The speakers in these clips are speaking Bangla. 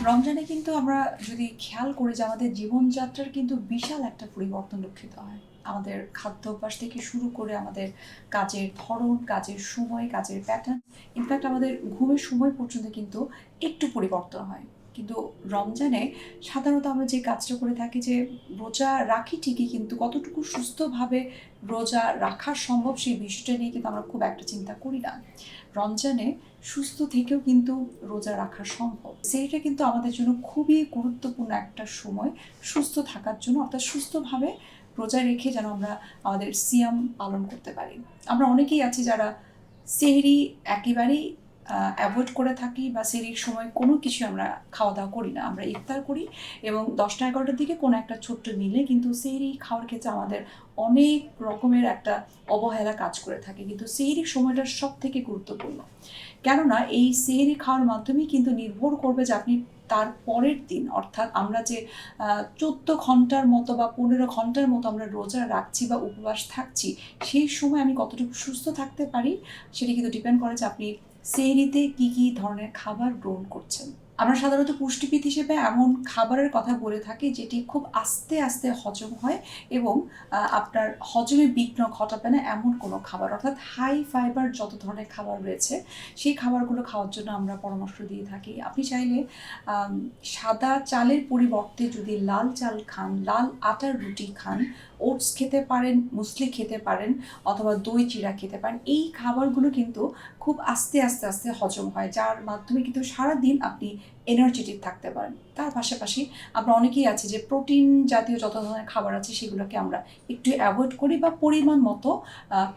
রমজানে কিন্তু আমরা যদি খেয়াল করি যে আমাদের জীবনযাত্রার কিন্তু বিশাল একটা পরিবর্তন লক্ষিত হয়। আমাদের খাদ্যাভ্যাস থেকে শুরু করে আমাদের কাজের ধরন, কাজের সময়, কাজের প্যাটার্ন, ইনফ্যাক্ট আমাদের ঘুমের সময় পর্যন্ত কিন্তু একটু পরিবর্তন হয়। কিন্তু রমজানে সাধারণত আমরা যে কাজটা করে থাকি যে রোজা রাখি ঠিকই, কিন্তু কতটুকু সুস্থভাবে রোজা রাখা সম্ভব সেই বিষয়টা নিয়ে কিন্তু আমরা খুব একটা চিন্তা করি না। রমজানে সুস্থ থেকেও কিন্তু রোজা রাখা সম্ভব। সেইটা কিন্তু আমাদের জন্য খুবই গুরুত্বপূর্ণ একটা সময় সুস্থ থাকার জন্য, অর্থাৎ সুস্থভাবে রোজা রেখে যেন আমরা আমাদের সিয়াম পালন করতে পারি। আমরা অনেকেই আছি যারা সেহরি একেবারেই অ্যাভয়েড করে থাকি, বা সেহরির সময় কোনো কিছু আমরা খাওয়া দাওয়া করি না, আমরা ইফতার করি এবং 10টা-11টার দিকে কোনো একটা ছোট্ট মিলে কিন্তু সেহরি খাওয়ার ক্ষেত্রে আমাদের অনেক রকমের একটা অবহেলা কাজ করে থাকে। কিন্তু সেহরির সময়টা সব থেকে গুরুত্বপূর্ণ, কেননা এই সেহরি খাওয়ার মাধ্যমেই কিন্তু নির্ভর করবে যে আপনি তার পরের দিন, অর্থাৎ আমরা যে 14 ঘন্টার মতো বা 15 ঘন্টার মতো আমরা রোজা রাখছি বা উপবাস থাকছি, সেই সময় আমি কতটুকু সুস্থ থাকতে পারি সেটা কিন্তু ডিপেন্ড করে যে আপনি সেহরিতে কী কী ধরনের খাবার গ্রহণ করছেন। আমরা সাধারণত পুষ্টিবিদ হিসেবে এমন খাবারের কথা বলে থাকি যেটি খুব আস্তে আস্তে হজম হয় এবং আপনার হজমে বিঘ্ন ঘটাবে না এমন কোনো খাবার, অর্থাৎ হাই ফাইবার যত ধরনের খাবার রয়েছে সেই খাবারগুলো খাওয়ার জন্য আমরা পরামর্শ দিয়ে থাকি। আপনি চাইলে সাদা চালের পরিবর্তে যদি লাল চাল খান, লাল আটার রুটি খান, ওটস খেতে পারেন, মুসলি খেতে পারেন, অথবা দই চিড়া খেতে পারেন। এই খাবারগুলো কিন্তু খুব আস্তে আস্তে আস্তে হজম হয়, যার মাধ্যমে কিন্তু সারাদিন আপনি এনার্জেটিক থাকতে পারেন। তার পাশাপাশি আমরা অনেকেই আছি যে প্রোটিন জাতীয় যত ধরনের খাবার আছে সেগুলোকে আমরা একটু অ্যাভয়েড করি বা পরিমাণ মতো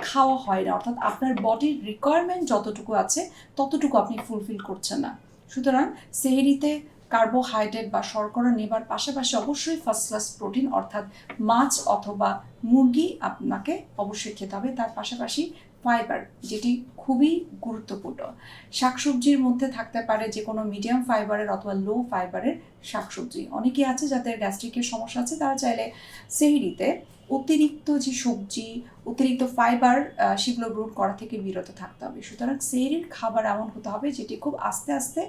খাওয়া হয় না, অর্থাৎ আপনার বডির রিকোয়ারমেন্ট যতটুকু আছে ততটুকু আপনি ফুলফিল করছেন না। সুতরাং সেহরিতে কার্বোহাইড্রেট বা শর্করা নেবার পাশাপাশি অবশ্যই ফার্স্ট ক্লাস প্রোটিন অর্থাৎ মাছ অথবা মুরগি আপনাকে অবশ্যই খেতে হবে। তার পাশাপাশি ফাইবার, যেটি খুবই গুরুত্বপূর্ণ। শাকসবজির মধ্যে থাকতে পারে যে কোনো মিডিয়াম ফাইবারের অথবা লো ফাইবারের শাকসবজি। অনেকে আছে যাদের গ্যাস্ট্রিকের সমস্যা আছে, তারা চাইলে সেহরিতে অতিরিক্ত যে সবজি, অতিরিক্ত ফাইবার সেগুলো গ্রহণ করা থেকে বিরত থাকতে হবে। সুতরাং সেহরির খাবার এমন হতে হবে যেটি খুব আস্তে আস্তে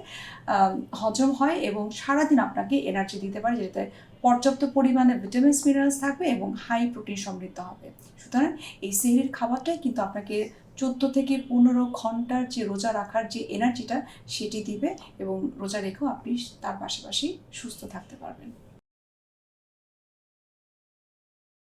হজম হয় এবং সারাদিন আপনাকে এনার্জি দিতে পারে, যেটাতে পর্যাপ্ত পরিমাণে ভিটামিনস মিনারেলস থাকবে এবং হাই প্রোটিন সমৃদ্ধ হবে। সুতরাং এই সেহরির খাবারটাই কিন্তু আপনাকে 14 থেকে 15 ঘন্টার যে রোজা রাখার যে এনার্জিটা সেটি দিবে এবং রোজা রেখেও আপনি তার পাশাপাশি সুস্থ থাকতে পারবেন।